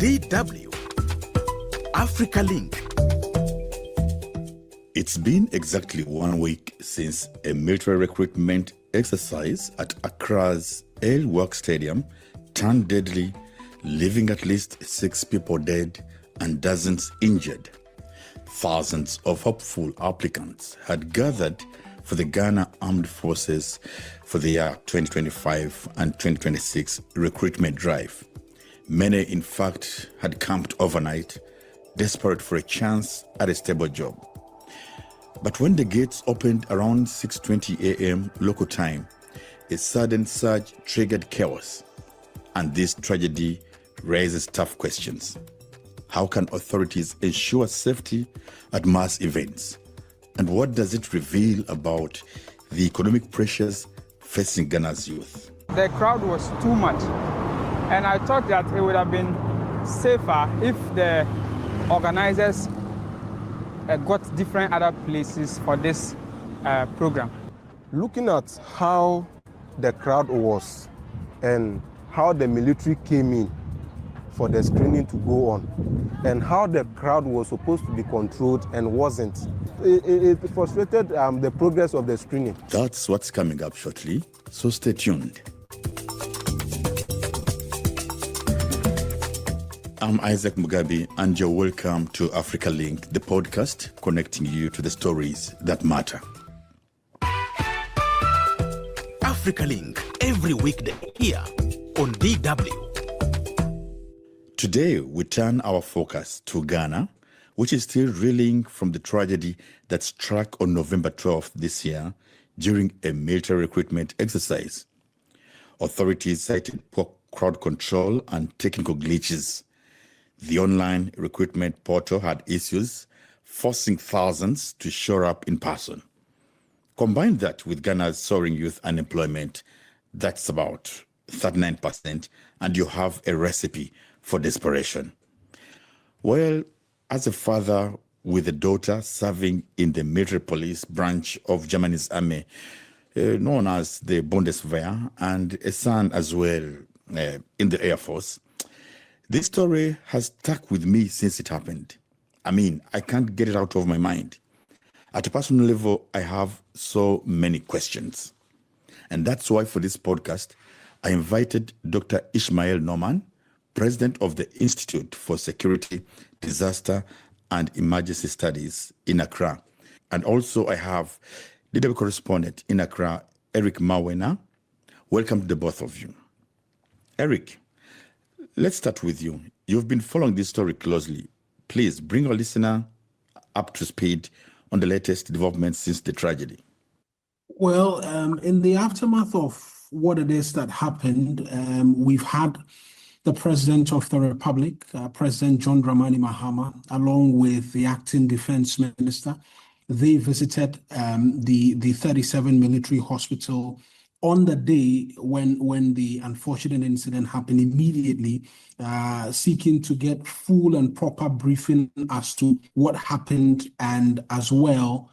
DW Africa Link. It's been exactly 1 week since a military recruitment exercise at Accra's El-Wak stadium turned deadly, leaving at least 6 people dead and dozens injured. Thousands of hopeful applicants had gathered for the Ghana Armed Forces for the year 2025 and 2026 recruitment drive. Many, in fact, had camped overnight, desperate for a chance at a stable job. But when the gates opened around 6:20 a.m. local time, a sudden surge triggered chaos. And this tragedy raises tough questions. How can authorities ensure safety at mass events? And what does it reveal about the economic pressures facing Ghana's youth? The crowd was too much, and I thought that it would have been safer if the organizers got different other places for this program. Looking at how the crowd was and how the military came in for the screening to go on, and how the crowd was supposed to be controlled and wasn't, it frustrated the progress of the screening. That's what's coming up shortly, so stay tuned. I'm Isaac Mugabe, and you're welcome to Africa Link, the podcast connecting you to the stories that matter. Africa Link, every weekday here on DW. Today, we turn our focus to Ghana, which is still reeling from the tragedy that struck on November 12th this year during a military recruitment exercise. Authorities cited poor crowd control and technical glitches. The online recruitment portal had issues, forcing thousands to show up in person. Combine that with Ghana's soaring youth unemployment, that's about 39%, and you have a recipe for desperation. Well, as a father with a daughter serving in the military police branch of Germany's army, known as the Bundeswehr, and a son as well in the Air Force, this story has stuck with me since it happened. I mean, I can't get it out of my mind. At a personal level, I have so many questions. And that's why for this podcast, I invited Dr. Ishmael Norman, President of the Institute for Security, Disaster and Emergency Studies in Accra. And also I have DW correspondent in Accra, Eric Mawena. Welcome to the both of you. Eric, let's start with you. You've been following this story closely. Please bring our listener up to speed on the latest developments since the tragedy. Well, in the aftermath of what it is that happened, we've had the President of the Republic, President John Mahama, along with the acting defense minister. They visited the 37 military hospital on the day when the unfortunate incident happened, immediately seeking to get full and proper briefing as to what happened, and as well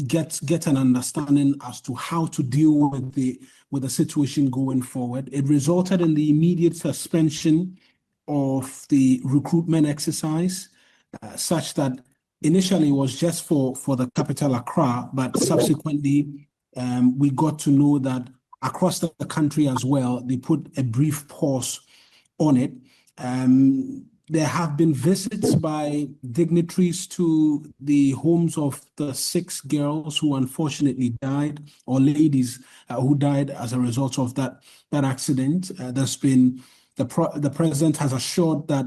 get an understanding as to how to deal with the situation going forward. It resulted in the immediate suspension of the recruitment exercise, such that initially it was just for the capital Accra, but subsequently we got to know that across the country as well, they put a brief pause on it. There have been visits by dignitaries to the homes of the 6 girls who unfortunately died, or ladies who died as a result of that accident. There's been the president has assured that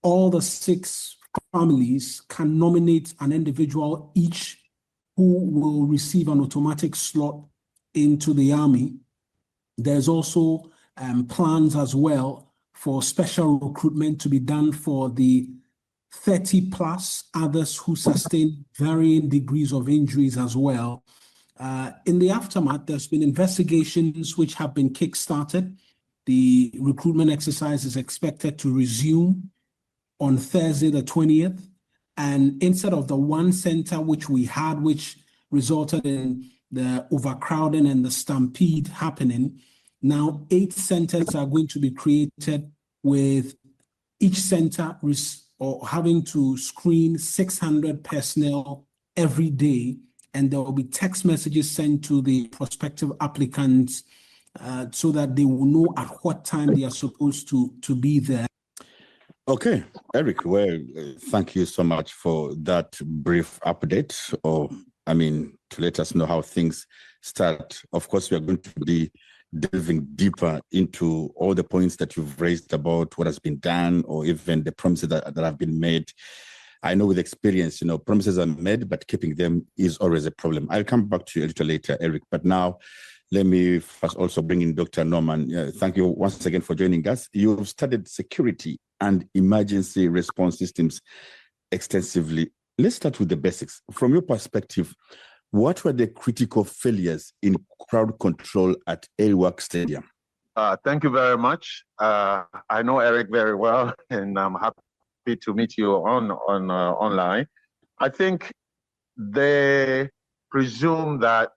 all the 6 families can nominate an individual each who will receive an automatic slot into the army. There's also plans as well for special recruitment to be done for the 30 plus others who sustain varying degrees of injuries as well. In the aftermath, there's been investigations which have been kick-started. The recruitment exercise is expected to resume on Thursday, the 20th. And instead of the one center which we had, which resulted in the overcrowding and the stampede happening, now 8 centers are going to be created with each center or having to screen 600 personnel every day, and there will be text messages sent to the prospective applicants so that they will know at what time they are supposed to be there. Okay, Eric, well, thank you so much for that brief update, to let us know how things start. Of course, we are going to be delving deeper into all the points that you've raised about what has been done or even the promises that have been made. I know with experience, promises are made, but keeping them is always a problem. I'll come back to you a little later, Eric, but now let me first also bring in Dr. Norman. Thank you once again for joining us. You've studied security and emergency response systems extensively. Let's start with the basics. From your perspective, what were the critical failures in crowd control at El-Wak Stadium? Thank you very much. I know Eric very well, and I'm happy to meet you online. I think they presume that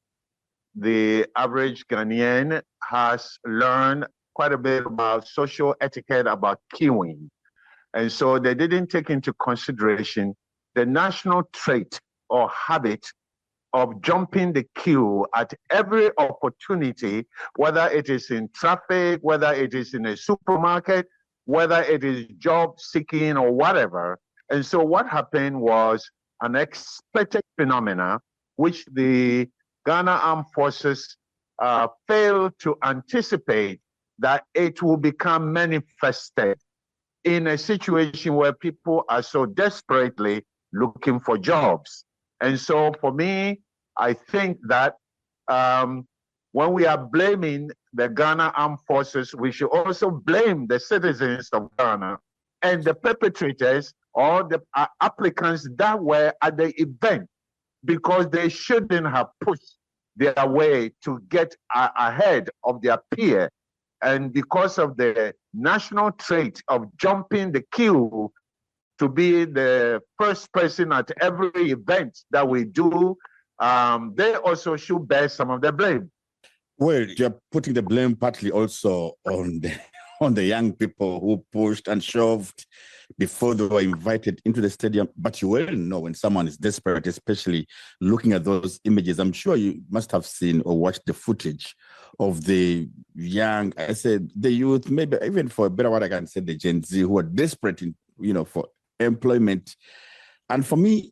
the average Ghanaian has learned quite a bit about social etiquette, about queuing. And so they didn't take into consideration the national trait or habit of jumping the queue at every opportunity, whether it is in traffic, whether it is in a supermarket, whether it is job seeking or whatever. And so what happened was an expected phenomena, which the Ghana Armed Forces failed to anticipate, that it will become manifested in a situation where people are so desperately looking for jobs. And so for me, I think that when we are blaming the Ghana Armed Forces, we should also blame the citizens of Ghana and the perpetrators or the applicants that were at the event, because they shouldn't have pushed their way to get ahead of their peer. And because of the national trait of jumping the queue to be the first person at every event that we do, they also should bear some of the blame. Well, you're putting the blame partly also on the young people who pushed and shoved before they were invited into the stadium. But you well know when someone is desperate, especially looking at those images. I'm sure you must have seen or watched the footage of the young, I said the youth, maybe even for a better word, I can say the Gen Z, who are desperate for employment. And for me,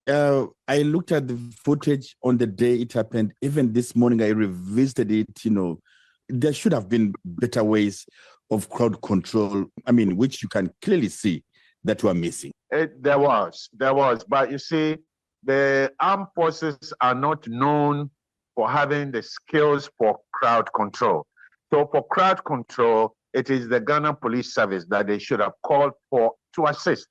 I looked at the footage on the day it happened. Even this morning, I revisited it. There should have been better ways of crowd control, which you can clearly see that were missing. There was. But you see, the armed forces are not known for having the skills for crowd control. So for crowd control, it is the Ghana Police Service that they should have called for to assist.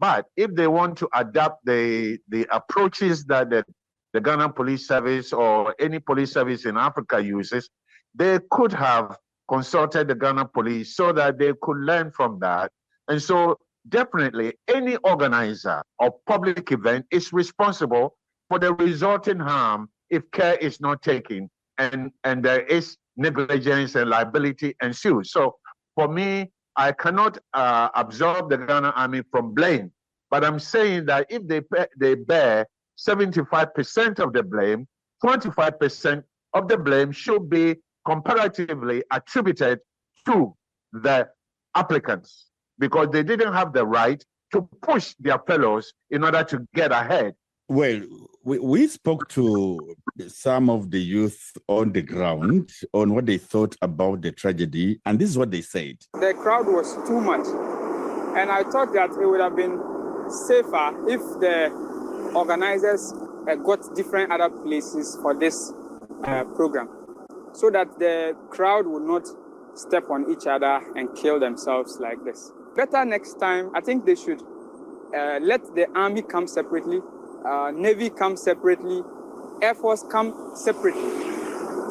But if they want to adapt the approaches that the Ghana Police Service or any police service in Africa uses, they could have consulted the Ghana Police so that they could learn from that. And so definitely any organizer of public event is responsible for the resulting harm if care is not taken and there is negligence and liability ensues. So for me, I cannot absolve the Ghana Army from blame, but I'm saying that if they bear 75% of the blame, 25% of the blame should be comparatively attributed to the applicants, because they didn't have the right to push their fellows in order to get ahead. Well, we spoke to some of the youth on the ground on what they thought about the tragedy, and this is what they said. The crowd was too much, and I thought that it would have been safer if the organizers got different other places for this program, so that the crowd would not step on each other and kill themselves like this. Better next time, I think they should let the army come separately, Navy come separately, Air Force come separately,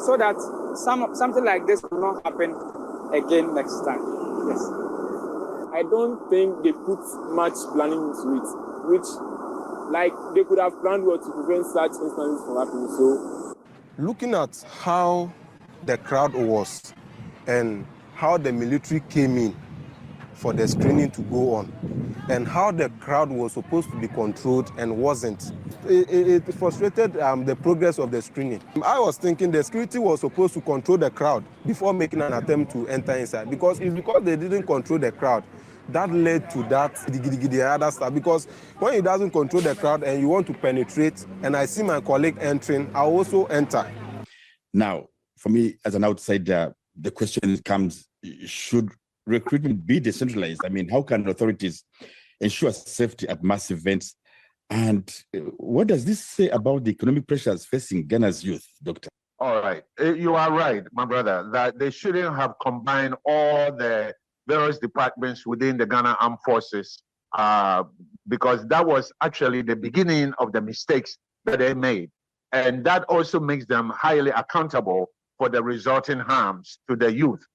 so that something like this will not happen again next time. Yes. I don't think they put much planning into it, which, like, they could have planned well to prevent such instances from happening. So, looking at how the crowd was and how the military came in for the screening to go on, and how the crowd was supposed to be controlled and wasn't. It frustrated the progress of the screening. I was thinking the security was supposed to control the crowd before making an attempt to enter inside, because it's because they didn't control the crowd that led to that the other stuff. Because when it doesn't control the crowd and you want to penetrate, and I see my colleague entering, I'll also enter. Now, for me as an outsider, the question comes, should recruitment be decentralized? I mean, how can authorities ensure safety at mass events? And what does this say about the economic pressures facing Ghana's youth, Doctor? All right. You are right, my brother, that they shouldn't have combined all the various departments within the Ghana Armed Forces, because that was actually the beginning of the mistakes that they made. And that also makes them highly accountable for the resulting harms to the youth.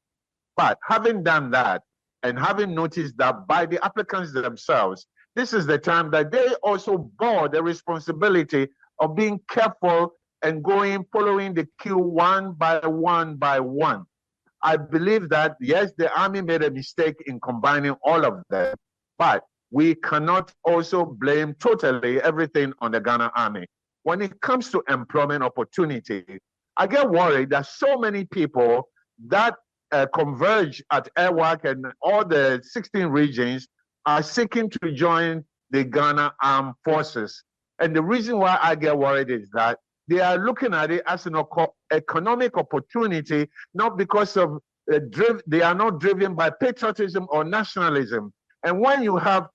But having done that, and having noticed that by the applicants themselves, this is the time that they also bore the responsibility of being careful and following the queue one by one. I believe that, yes, the army made a mistake in combining all of them, but we cannot also blame totally everything on the Ghana Army. When it comes to employment opportunity, I get worried that so many people that converge at El-Wak and all the 16 regions are seeking to join the Ghana Armed Forces. And the reason why I get worried is that they are looking at it as an economic opportunity, not because of they are not driven by patriotism or nationalism. And when you have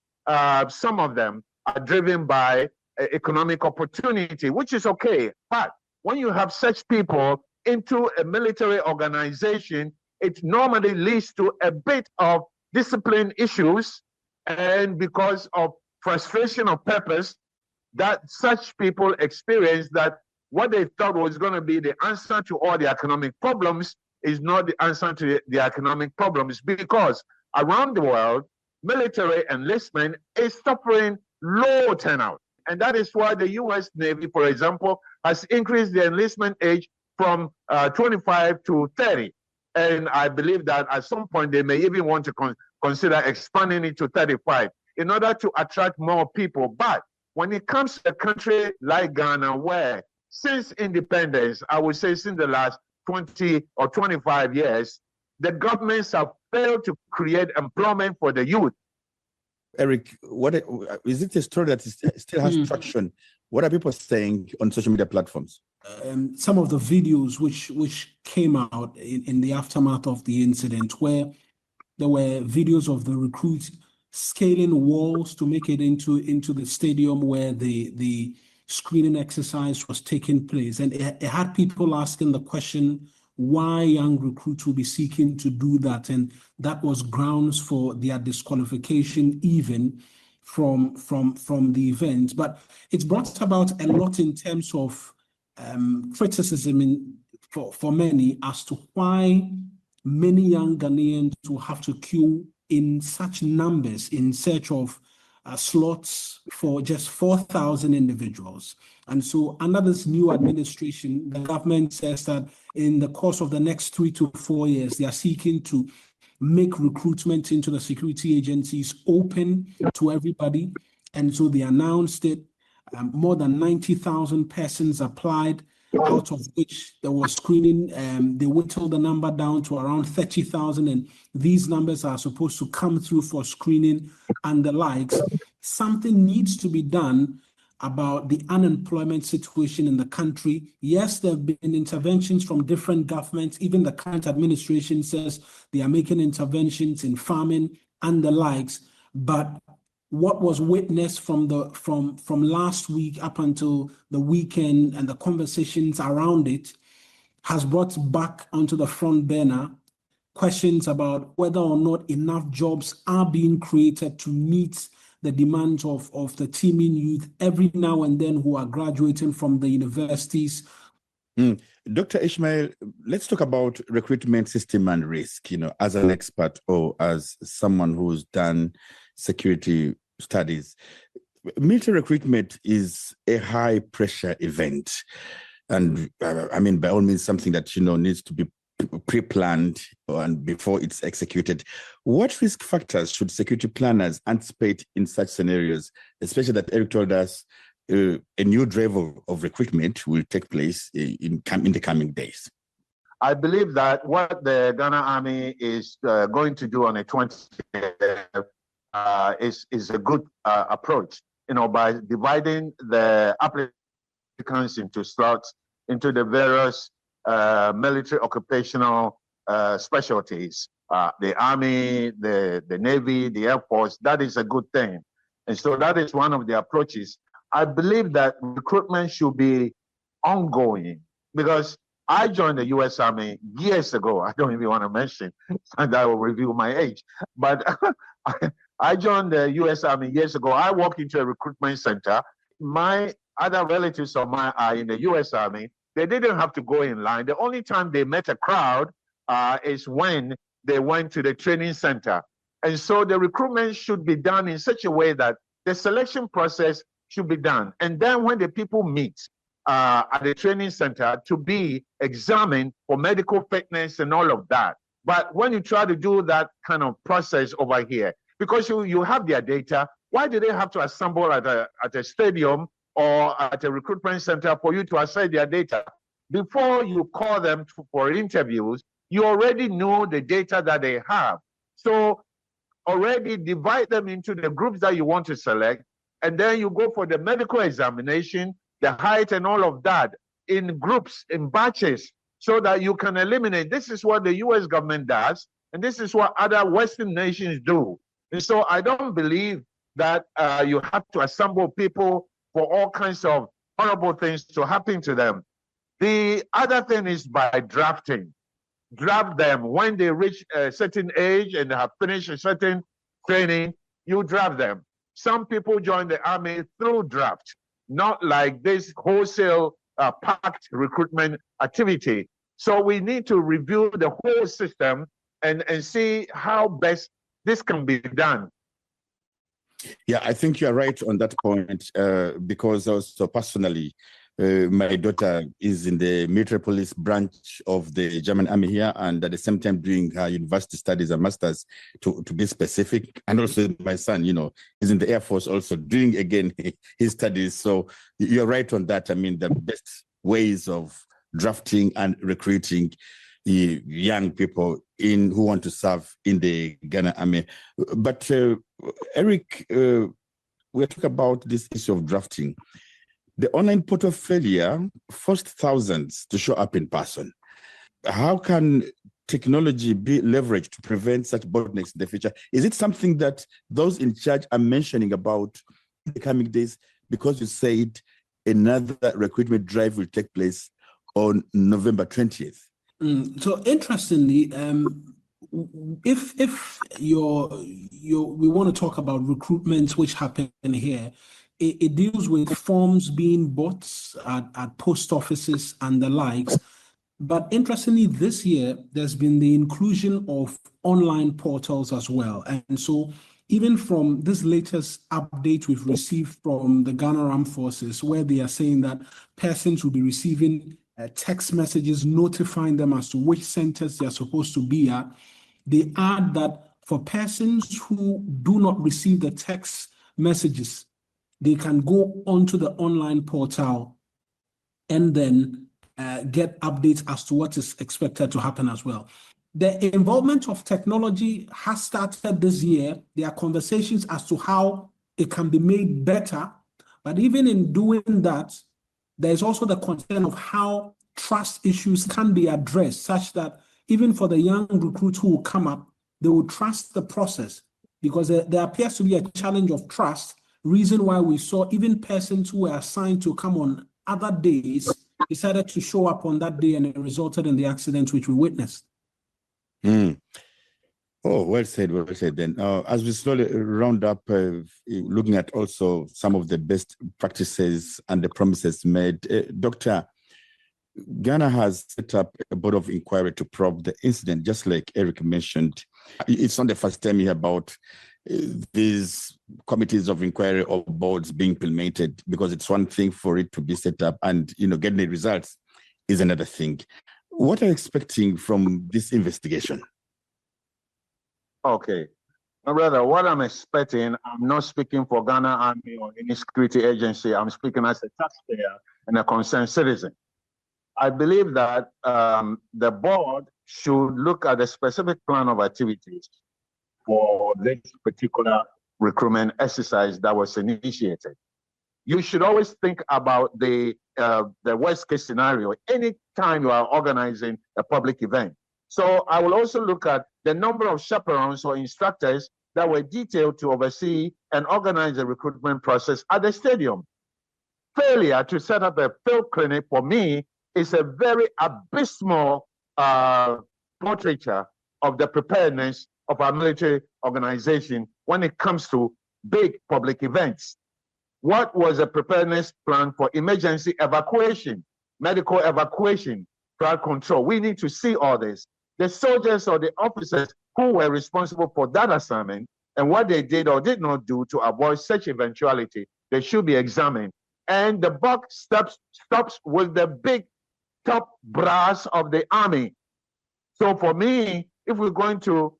some of them are driven by economic opportunity, which is okay, but when you have such people into a military organization, it normally leads to a bit of discipline issues, and because of frustration of purpose, that such people experience that what they thought was going to be the answer to all the economic problems is not the answer to the economic problems, because around the world, military enlistment is suffering low turnout. And that is why the U.S. Navy, for example, has increased the enlistment age from 25 to 30. And I believe that at some point they may even want to consider expanding it to 35 in order to attract more people. But when it comes to a country like Ghana, where since independence, I would say since the last 20 or 25 years, the governments have failed to create employment for the youth. Eric, what is it a story that still has traction? What are people saying on social media platforms? Some of the videos which came out in the aftermath of the incident, where there were videos of the recruits scaling walls to make it into the stadium where the screening exercise was taking place, and it had people asking the question why young recruits will be seeking to do that, and that was grounds for their disqualification even from the event. But it's brought about a lot in terms of criticism for many as to why many young Ghanaians will have to queue in such numbers in search of slots for just 4,000 individuals. And so under this new administration, the government says that in the course of the next 3 to 4 years, they are seeking to make recruitment into the security agencies open to everybody. And so they announced it. More than 90,000 persons applied, out of which there was screening. They whittled the number down to around 30,000, and these numbers are supposed to come through for screening and the likes. Something needs to be done about the unemployment situation in the country. Yes, there have been interventions from different governments. Even the current administration says they are making interventions in farming and the likes. But what was witnessed from last week up until the weekend and the conversations around it has brought back onto the front burner questions about whether or not enough jobs are being created to meet the demands of the teeming youth every now and then who are graduating from the universities. Dr. Ishmael, let's talk about recruitment system and risk, as an expert or as someone who's done security studies. Military recruitment is a high pressure event. And by all means, something that, needs to be pre-planned and before it's executed. What risk factors should security planners anticipate in such scenarios, especially that Eric told us a new drive of recruitment will take place in the coming days? I believe that what the Ghana Army is going to do on the 20th is a good approach, by dividing the applicants into slots, into the various military occupational specialties, the Army, the Navy, the Air Force. That is a good thing. And so that is one of the approaches. I believe that recruitment should be ongoing, because I joined the U.S. Army years ago. I don't even want to mention, and I will reveal my age. But I joined the U.S. Army years ago. I walked into a recruitment center. My other relatives of mine are in the U.S. Army. They didn't have to go in line. The only time they met a crowd is when they went to the training center. And so the recruitment should be done in such a way that the selection process should be done. And then when the people meet at the training center, to be examined for medical fitness and all of that. But when you try to do that kind of process over here, because you have their data, why do they have to assemble at a stadium or at a recruitment center for you to assess their data? Before you call them for interviews, you already know the data that they have. So already divide them into the groups that you want to select, and then you go for the medical examination, the height and all of that in groups, in batches, so that you can eliminate. This is what the US government does, and this is what other Western nations do. And so I don't believe that you have to assemble people for all kinds of horrible things to happen to them. The other thing is by drafting. Draft them when they reach a certain age and they have finished a certain training, you draft them. Some people join the army through draft, not like this wholesale packed recruitment activity. So we need to review the whole system and see how best this can be done. Yeah, I think you're right on that point, because also personally, my daughter is in the military police branch of the German army here, and at the same time doing her university studies and masters, to be specific. And also my son, is in the Air Force also doing again his studies. So you're right on that. I mean, the best ways of drafting and recruiting the young people who want to serve in the Ghana Army. But Eric, we're talking about this issue of drafting. The online portal failure forced thousands to show up in person. How can technology be leveraged to prevent such bottlenecks in the future? Is it something that those in charge are mentioning about in the coming days? Because you said another recruitment drive will take place on November 20th. So interestingly, if we want to talk about recruitment which happen here, it deals with forms being bought at post offices and the likes. But interestingly, this year, there's been the inclusion of online portals as well. And so even from this latest update we've received from the Ghana Armed Forces, where they are saying that persons will be receiving text messages notifying them as to which centers they are supposed to be at, they add that for persons who do not receive the text messages, they can go onto the online portal and then get updates as to what is expected to happen as well. The involvement of technology has started this year. There are conversations as to how it can be made better, but even in doing that, there's also the concern of how trust issues can be addressed, such that even for the young recruits who will come up, they will trust the process, because there appears to be a challenge of trust. Reason why we saw even persons who were assigned to come on other days decided to show up on that day, and it resulted in the accident which we witnessed. Oh, well said, well said. Then, as we slowly round up, looking at also some of the best practices and the promises made, Doctor, Ghana has set up a board of inquiry to probe the incident, just like Eric mentioned. It's not the first time you hear about these committees of inquiry or boards being implemented, because it's one thing for it to be set up and getting the results is another thing. What are you expecting from this investigation? Okay. My brother, what I'm expecting, I'm not speaking for Ghana Army or any security agency. I'm speaking as a taxpayer and a concerned citizen. I believe that the board should look at the specific plan of activities for this particular recruitment exercise that was initiated. You should always think about the worst case scenario anytime you are organizing a public event. So I will also look at the number of chaperones or instructors that were detailed to oversee and organize the recruitment process at the stadium. Failure to set up a field clinic for me is a very abysmal portraiture of the preparedness of our military organization when it comes to big public events. What was a preparedness plan for emergency evacuation, medical evacuation, crowd control? We need to see all this. The soldiers or the officers who were responsible for that assignment and what they did or did not do to avoid such eventuality, they should be examined. And the buck stops with the big top brass of the army. So for me, if we're going to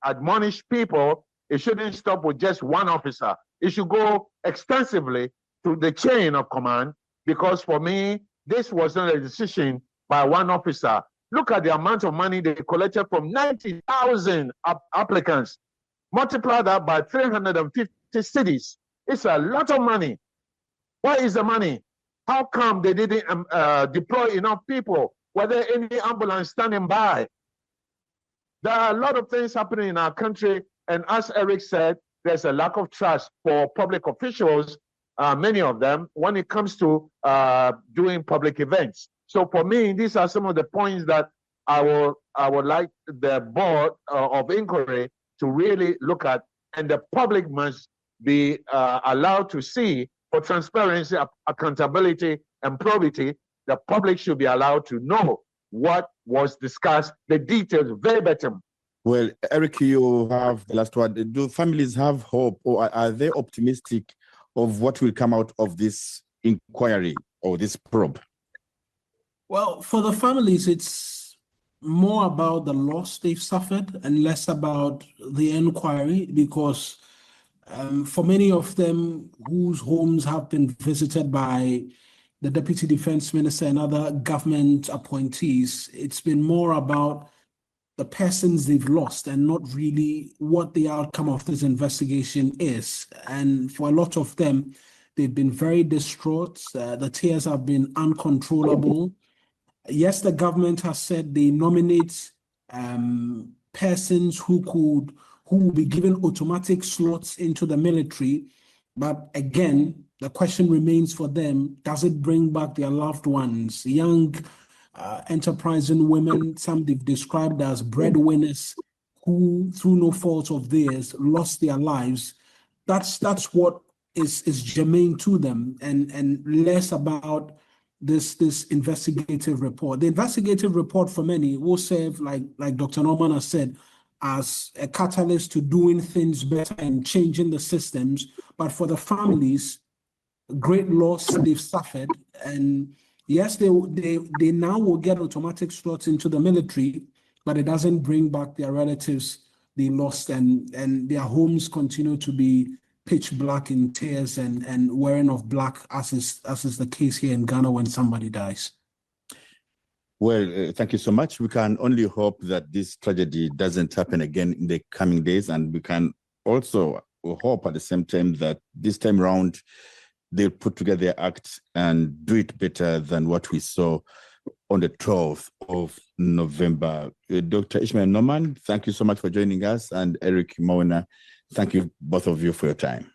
admonish people, it shouldn't stop with just one officer. It should go extensively to the chain of command, because for me, this was not a decision by one officer. Look at the amount of money they collected from 90,000 applicants. Multiply that by 350 cities. It's a lot of money. Where is the money? How come they didn't deploy enough people? Were there any ambulance standing by? There are a lot of things happening in our country, and as Eric said, there's a lack of trust for public officials, many of them, when it comes to doing public events. So for me, these are some of the points that I would like the board of inquiry to really look at, and the public must be allowed to see. For transparency, accountability, and probity, the public should be allowed to know what was discussed, the details verbatim. Well, Eric, you have the last word. Do families have hope, or are they optimistic of what will come out of this inquiry or this probe? Well, for the families, it's more about the loss they've suffered and less about the inquiry, because for many of them whose homes have been visited by the Deputy Defense Minister and other government appointees, it's been more about the persons they've lost and not really what the outcome of this investigation is. And for a lot of them, they've been very distraught. The tears have been uncontrollable. Yes, the government has said they nominate persons who will be given automatic slots into the military. But again, the question remains for them, does it bring back their loved ones, young, enterprising women, some they've described as breadwinners who, through no fault of theirs, lost their lives? That's what is germane to them, and less about this investigative report. The investigative report for many will serve, like Dr. Norman has said, as a catalyst to doing things better and changing the systems. But for the families, great loss they've suffered. And yes, they now will get automatic slots into the military, but it doesn't bring back their relatives they lost, and their homes continue to be pitch black in tears and wearing of black, as is the case here in Ghana when somebody dies. Well, thank you so much. We can only hope that this tragedy doesn't happen again in the coming days, and we can also hope at the same time that this time around they'll put together their act and do it better than what we saw on the 12th of November. Dr. Ishmael Norman, thank you so much for joining us, and Eric Mawena, thank you both of you for your time.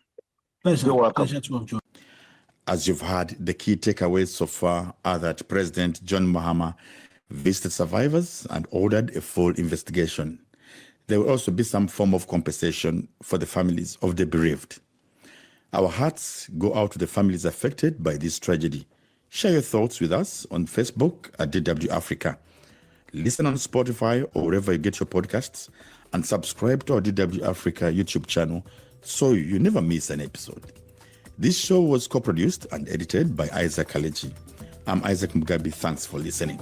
Pleasure. You're welcome. Pleasure to have joined. As you've heard, the key takeaways so far are that President John Mahama visited survivors and ordered a full investigation. There will also be some form of compensation for the families of the bereaved. Our hearts go out to the families affected by this tragedy. Share your thoughts with us on Facebook at DW Africa. Listen on Spotify or wherever you get your podcasts, and subscribe to our DW Africa YouTube channel so you never miss an episode. This show was co-produced and edited by Isaac Kalechi. I'm Isaac Mugabi. Thanks for listening.